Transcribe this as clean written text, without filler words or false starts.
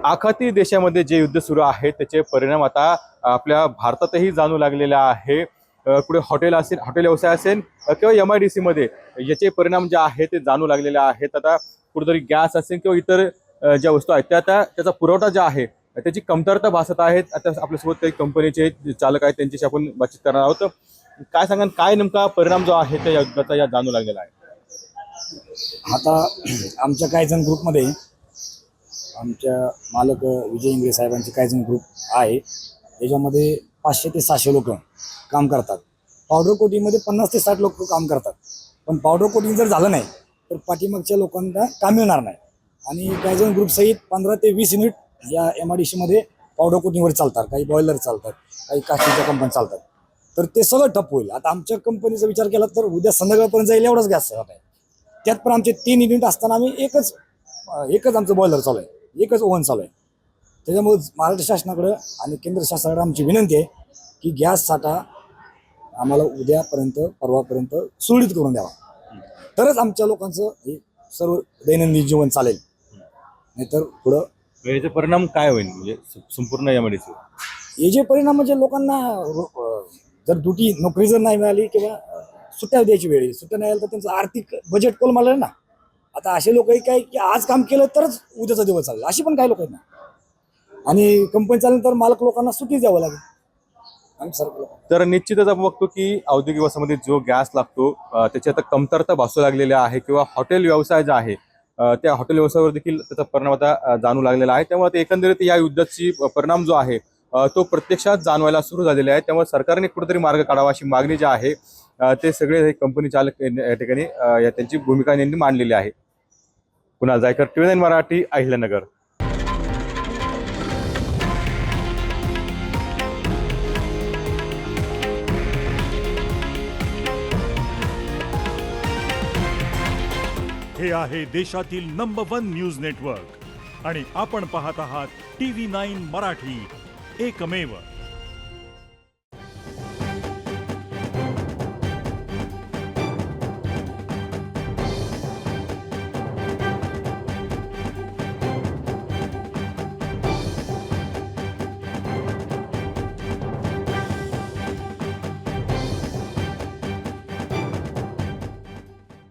आखाती देशामध्ये जे युद्ध सुरू आहे त्याचे परिणाम आता आपल्या भारतातही जाणू लागलेले आहे। कुठे हॉटेल व्यवसाय असेल किंवा MIDC मध्ये याचे परिणाम जे आहेत ते जाणू लागलेले आहेत। आता कुठेतरी गॅस असेल किंवा इतर ज्या वस्तू आहेत त्याचा पुरवठा जो आहे त्याची कमतरता भासत आहे। आता आपल्यासोबत काही कंपनीचे चालक आहेत त्यांच्याशी आपण बातचीत करणार आहोत। काय सांगा, काय नेमका परिणाम जो आहे त्या युद्धाचा या जाणू लागलेला आहे? आता आमच्या काहीजण ग्रुपमध्ये आमच्या मालक विजय इंगळे साहेबांचे काहीजण ग्रुप आहे, त्याच्यामध्ये 500 ते 600 लोक काम करतात। पावडर कोटिंगमध्ये 50 ते 60 लोक काम करतात, पण पावडर कोटिंग जर झालं नाही तर पाठीमागच्या लोकांना काम मिळणार नाही। आणि काहीजण ग्रुप सहित 15 ते 20 युनिट या MIDC मध्ये पावडर कोटिंगवर चालतात, काही बॉयलर चालतात, काही कास्टिंगच्या कंपनी चालतात, तर ते सगळं ठप्प होईल। आता आमच्या कंपनीचा विचार केला तर उद्या संध्याकाळपर्यंत जाईल एवढाच गॅस आहे। त्यात पण आमचे 3 युनिट असताना आम्ही एकच आमचं बॉयलर चालू आहे, एकच ओव्हन चालू आहे। त्याच्यामुळे महाराष्ट्र शासनाकडे आणि केंद्र शासनाकडे आमची विनंती आहे की गॅस साठा आम्हाला उद्यापर्यंत परवापर्यंत सुरळीत करून द्यावा, तरच आमच्या लोकांचं हे सर्व दैनंदिन जीवन चालेल, नाहीतर पुढं याचे परिणाम काय होईल म्हणजे संपूर्ण MIDC? हे जे परिणाम म्हणजे लोकांना जर नोकरी जर नाही मिळाली किंवा सुट्ट्या द्यायची वेळ येईल, सुट्ट्या नाही आल्या तर त्यांचं आर्थिक बजेट कोलमडलं आहे ना। आता असे लोक काय की आज काम केलं तरच उद्याचा दिवस चालेल, अशी पण काही लोक आहेत ना। आणि कंपनी चालल्यानंतर मालक लोकांना सुट्टी द्यावं लागेल। तर निश्चितच आपण बघतो की औद्योगिक वसाहतीमध्ये जो गॅस लागतो त्याची आता कमतरता भासू लागलेल्या आहे किंवा हॉटेल व्यवसाय जो आहे त्या हॉटेल व्यवसायावर देखील त्याचा परिणाम आता जाणू लागलेला आहे। त्यामुळे एकंदरीत या युद्धाची परिणाम जो आहे तो प्रत्यक्षात जाणवायला सुरू झालेला आहे। त्यामुळे सरकारने कुठेतरी मार्ग काढावा अशी मागणी जी आहे ते सगळे कंपनी चालक या ठिकाणी त्यांची भूमिका त्यांनी मांडलेली आहे। कुणाल जायकर, TV9 मराठी, अहिल्यानगर। हे आहे देशातील नंबर 1 न्यूज नेटवर्क आणि आपण पाहत आहात TV9 मराठी, एकमेव।